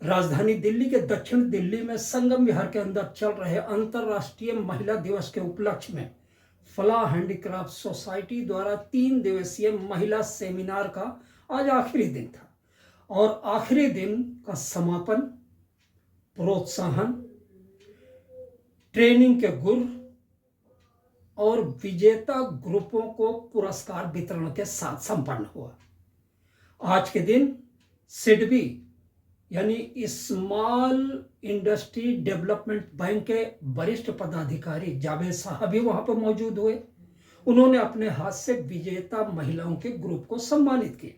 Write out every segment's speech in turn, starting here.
राजधानी दिल्ली के दक्षिण दिल्ली में संगम विहार के अंदर चल रहे अंतर्राष्ट्रीय महिला दिवस के उपलक्ष्य में फलाह हैंडीक्राफ्ट सोसाइटी द्वारा 3 दिवसीय महिला सेमिनार का आज आखिरी दिन था और आखिरी दिन का समापन प्रोत्साहन, ट्रेनिंग के गुर और विजेता ग्रुपों को पुरस्कार वितरण के साथ संपन्न हुआ। आज के दिन सिडबी यानी स्मॉल इंडस्ट्री डेवलपमेंट बैंक के वरिष्ठ पदाधिकारी जावेद साहब भी वहां पर मौजूद हुए। उन्होंने अपने हाथ से विजेता महिलाओं के ग्रुप को सम्मानित किया,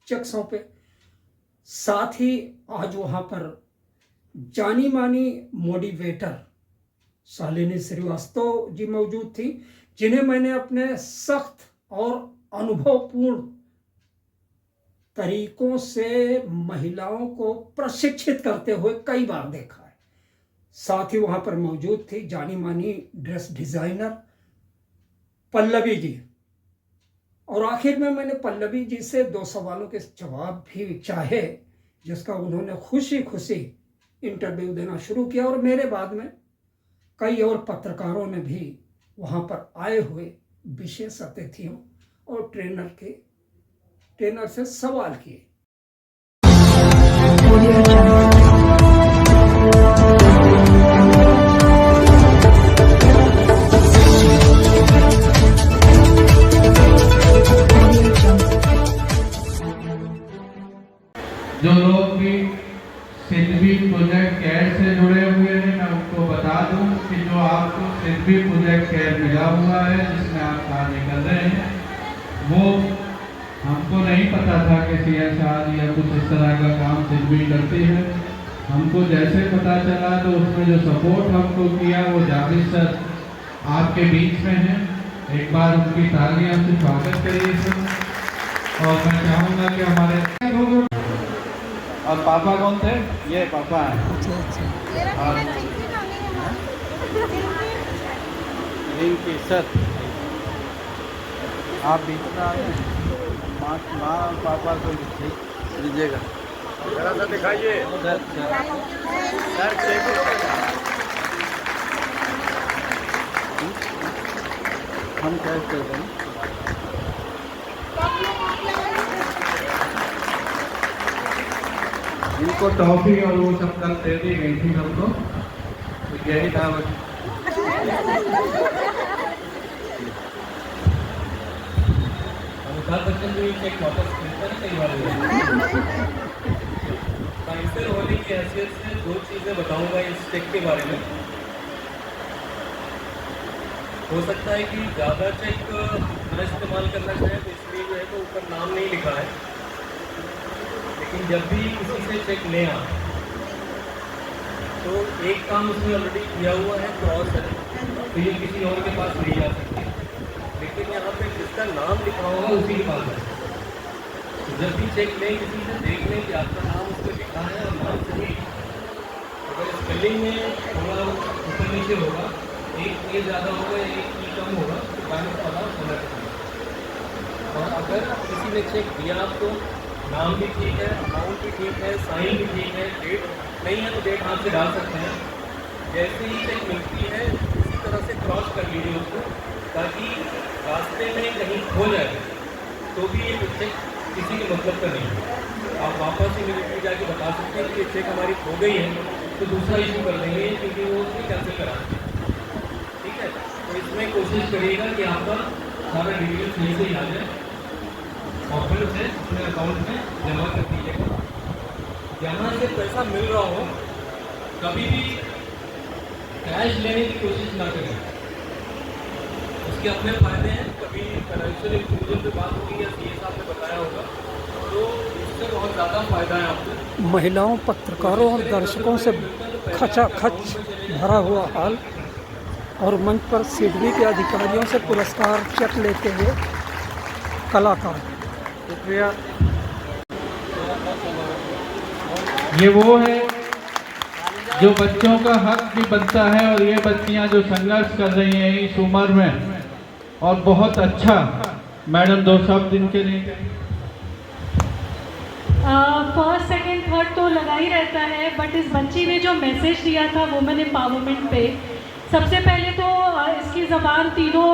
चेक सौंपे। साथ ही आज वहां पर जानी मानी मोटिवेटर शालिनी श्रीवास्तव जी मौजूद थी, जिन्हें मैंने अपने सख्त और अनुभवपूर्ण तरीकों से महिलाओं को प्रशिक्षित करते हुए कई बार देखा है। साथ ही वहां पर मौजूद थी जानी मानी ड्रेस डिजाइनर पल्लवी जी। और आखिर में मैंने पल्लवी जी से 2 सवालों के जवाब भी चाहे, जिसका उन्होंने खुशी खुशी इंटरव्यू देना शुरू किया। और मेरे बाद में कई और पत्रकारों ने भी वहां पर आए हुए विशेष अतिथियों और ट्रेनर से सवाल किए। जो लोग भी सिडबी प्रोजेक्ट केयर से जुड़े हुए हैं, मैं उनको बता दूं कि जो आपको सिडबी प्रोजेक्ट केयर मिला हुआ है, जिसमें आप कार्य कर रहे हैं, वो हमको नहीं पता था कि CSR या कुछ इस तरह का काम सिडबी करती है। हमको जैसे पता चला तो उसमें जो सपोर्ट हमको किया वो जावेद सर आपके बीच में है। एक बार उनकी तालियां से स्वागत करिए सर। और मैं चाहूँगा कि हमारे और पापा कौन थे? ये पापा हैं। रिंकी सर आप बीच में आए, माँ पापा को लीजिएगा, जरा सा दिखाइए सर। हम कैसे कर रहे हैं? इनको टॉफी और वो सब कल दे दी गई थी सबको, तो यही था। अमिताभ बच्चन को एक वापस मिलता है कई बार। साइंसर होने की हैसियत से 2 चीज़ें बताऊंगा इस चेक के बारे में। हो सकता है कि ज़्यादा चेक न इस्तेमाल करना चाहें, तो इसलिए जो है तो ऊपर नाम नहीं लिखा है। लेकिन जब भी किसी से चेक ले आ तो एक काम उसने ऑलरेडी किया हुआ है, क्रॉस है, तो ये किसी और के पास नहीं जा सकती। लेकिन यहाँ पे जिसका नाम लिखा होगा उसी के पास है। तो जब भी चेक लें किसी से, देख लें कि आपका नाम उस पर लिखा है और नाम सही। अगर स्पेलिंग में थोड़ा ऊपर नीचे होगा, एक ए ज़्यादा होगा, एक ई कम होगा, तो बैलेंस वाला होना चाहिए। और अगर किसी ने चेक दिया आपको, नाम भी ठीक है, अमाउंट भी ठीक है, साइन भी ठीक है, डेट नहीं है तो डेट हाथ से डाल सकते हैं। जैसे ही चेक मिलती है इसी तरह से क्रॉस कर लीजिए उसको, ताकि रास्ते में कहीं खो जाए तो भी ये चेक किसी के मतलब का नहीं है। आप वापस इमीडिएटली जाके बता सकते हैं कि चेक हमारी खो गई है, तो दूसरा इशू कर देंगे, क्योंकि वो उसमें कैंसिल करा देंगे। ठीक है, तो इसमें कोशिश करिएगा कि आपका सारा डिटेल सही से आ जाए और फिर उसे अपने अकाउंट में जमा कर दीजिएगा। जहाँ से पैसा मिल रहा हो कभी भी कैश लेने की कोशिश ना करें, उसके अपने फ़ायदे हैं। कभी फाइनेंशियल इंक्लूजन पे बात होगी या CA साहब ने बताया होगा, तो इससे बहुत ज़्यादा फ़ायदा है आपको। महिलाओं, पत्रकारों और दर्शकों से खचाखच भरा हुआ हाल और मंच पर सिडबी के अधिकारियों से पुरस्कार चेक लेते हुए कलाकार। शुक्रिया। ये वो है जो बच्चों का हक भी बनता है, और ये बच्चियां जो संघर्ष कर रही हैं इस उम्र में, और बहुत अच्छा। मैडम 2 शब्द इनके लिए। फर्स्ट सेकंड थर्ड तो लगा ही रहता है, बट इस बच्ची ने जो मैसेज दिया था वुमेन एम्पावरमेंट पे, सबसे पहले तो इसकी ज़बान तीनों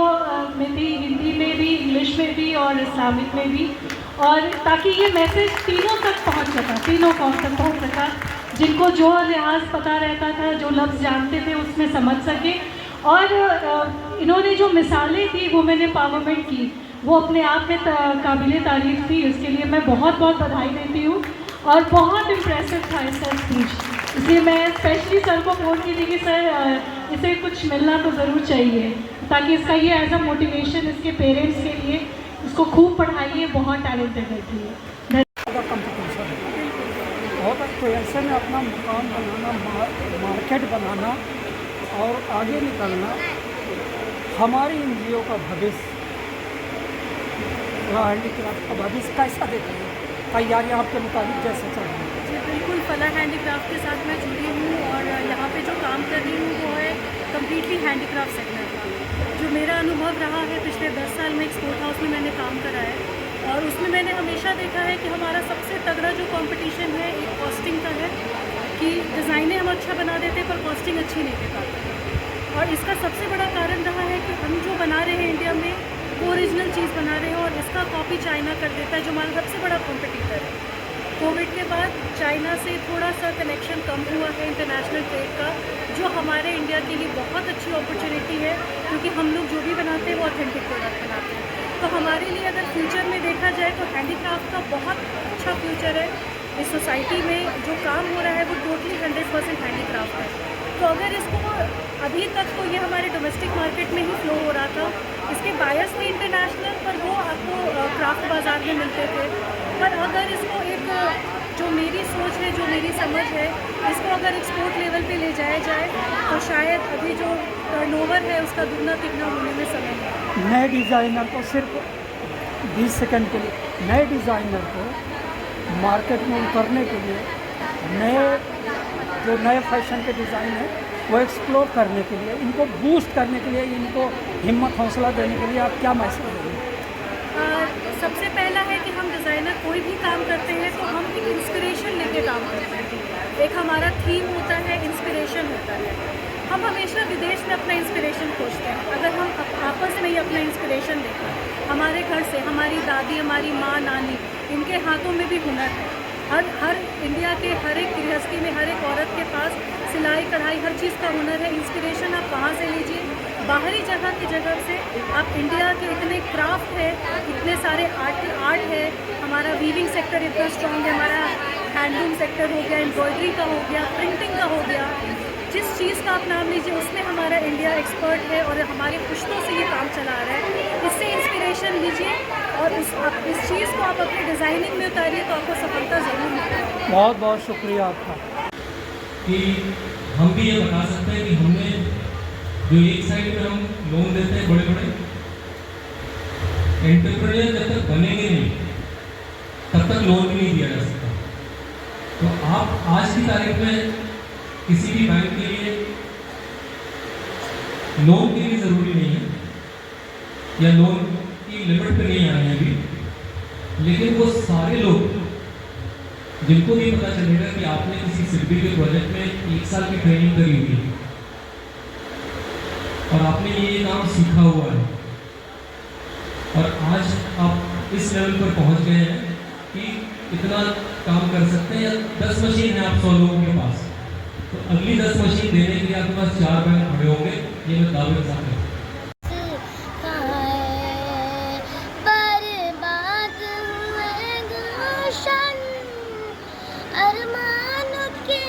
में थी, हिंदी में भी, इंग्लिश में भी और इस्लामिक में भी, और ताकि ये मैसेज तीनों तक पहुंच सका, तीनों कौम तक पहुंच सका, जिनको जो लिहाज पता रहता था, जो लफ्ज़ जानते थे उसमें समझ सके। और इन्होंने जो मिसालें दी वुमेन एम्पावरमेंट की, वो अपने आप में काबिल तारीफ़ थी। इसके लिए मैं बहुत बहुत बधाई देती हूँ और बहुत इम्प्रेसिव था इसका स्पीच। इसलिए मैं स्पेशली सर को फ़ोन की थी कि सर इसे कुछ मिलना तो ज़रूर चाहिए, ताकि इसका ये एज अ मोटिवेशन इसके पेरेंट्स के लिए, इसको खूब पढ़ाइए, बहुत टैलेंटेड रहती है। कंपटीशन है बहुत, तो ऐसे में अपना मुकाम बनाना, मार्केट बनाना और आगे निकलना, हमारी एनजीओ का भविष्य, हैंडीक्राफ्ट का भविष्य कैसा देखते हैं? तैयारियाँ आपके मुताबिक जैसे चल रही हैं? जी बिल्कुल, फला हैंडीक्राफ्ट के साथ मैं जुड़ी हूँ और यहाँ पे जो काम कर रही हूँ वो है कम्प्लीटली हैंडीक्राफ्ट सेगमेंट का। जो मेरा अनुभव रहा है पिछले 10 साल में एक्सपोर्ट हाउस में मैंने काम करा है, और उसमें मैंने हमेशा देखा है कि हमारा सबसे तगड़ा जो कंपटीशन है एक कॉस्टिंग का है, कि डिज़ाइनें हम अच्छा बना देते पर कॉस्टिंग अच्छी नहीं दे पाते। और इसका सबसे बड़ा कारण रहा है कि हम जो बना रहे हैं इंडिया में वो ओरिजिनल चीज़ बना रहे हैं और इसका कॉपी चाइना कर देता है, जो हमारा सबसे बड़ा कॉम्पिटिटर है। कोविड के बाद चाइना से थोड़ा सा कनेक्शन कम हुआ है इंटरनेशनल ट्रेड का, जो हमारे इंडिया के लिए बहुत अच्छी अपॉर्चुनिटी है, क्योंकि हम लोग जो भी बनाते हैं वो ऑथेंटिक प्रोडक्ट बनाते हैं। तो हमारे लिए अगर फ्यूचर में देखा जाए तो हैंडीक्राफ्ट का बहुत अच्छा फ्यूचर है। इस सोसाइटी में जो काम हो रहा है वो टोटली 100% हैंडीक्राफ्ट है। तो अगर इसको अभी तक तो ये हमारे डोमेस्टिक मार्केट में ही फ्लो हो रहा था, इसके बायस थे इंटरनेशनल, पर वो आपको क्राफ्ट बाज़ार में मिलते थे। पर अगर इसको एक, जो मेरी सोच है, जो मेरी समझ है, इसको अगर एक्सपोर्ट लेवल पे ले जाया जाए तो शायद अभी जो टर्नओवर है उसका दुगना तिगना होने में समय है। नए डिज़ाइनर को सिर्फ 20 सेकंड के लिए, नए डिज़ाइनर को मार्केट में उतरने के लिए, नए फैशन के डिज़ाइन है वो एक्सप्लोर करने के लिए, इनको बूस्ट करने के लिए, इनको हिम्मत हौसला देने के लिए आप क्या मैसेज देंगे? सबसे पहला है कि हम डिज़ाइनर कोई भी काम करते हैं तो हम एक इंस्पिरेशन लेके काम करते हैं। एक हमारा थीम होता है, इंस्पिरेशन होता है। हम हमेशा विदेश में अपना इंस्पिरेशन खोजते हैं। अगर हम आपस में ही अपना इंस्पिरेशन देखें, हमारे घर से हमारी दादी, हमारी माँ, नानी, इनके हाथों में भी हुनर है। हर इंडिया के हर एक गृहस्थी में, हर एक औरत के पास सिलाई कढ़ाई हर चीज़ का हुनर है। इंस्पिरेशन आप कहाँ से लीजिए? बाहरी जगह की जगह से। आप इंडिया के इतने क्राफ्ट है, इतने सारे आर्ट है, हमारा वीविंग सेक्टर इतना स्ट्रॉन्ग है, हमारा हैंडलूम सेक्टर हो गया, एम्ब्रॉयडरी का हो गया, प्रिंटिंग का हो गया, जिस चीज़ का आप नाम लीजिए उसमें हमारा इंडिया एक्सपर्ट है और हमारे पुश्तों से ये काम चला रहा है। इससे इंस्पिरेशन लीजिए और इस चीज़ को आप अपनी डिज़ाइनिंग में उतारिए तो आपको सफलता ज़रूर मिलेगी। बहुत बहुत शुक्रिया आपका। कि हम भी ये बता सकते हैं कि हमने जो एक साइड में हम लोन देते हैं बड़े बड़े एंटरप्रेन्योर, जब तक बनेंगे नहीं तब तक लोन भी नहीं दिया जा सकता। तो आप आज की तारीख में किसी भी बैंक के लिए लोन के लिए ज़रूरी नहीं है, या लोन की लिमिट पे नहीं आए हैं अभी, लेकिन वो सारे लोग जिनको भी पता चलेगा कि आपने किसी सिडबी के प्रोजेक्ट में 1 साल की ट्रेनिंग करी हुई है और आपने ये काम सीखा हुआ है और आज आप इस लेवल पर पहुंच गए हैं कि इतना काम कर सकते हैं, या 10 मशीन है आप 100 लोगों के पास, तो अगली 10 मशीन देने के लिए आपके पास 4 बैंक खड़े होंगे, ये मैं दावे के साथ अरमानों के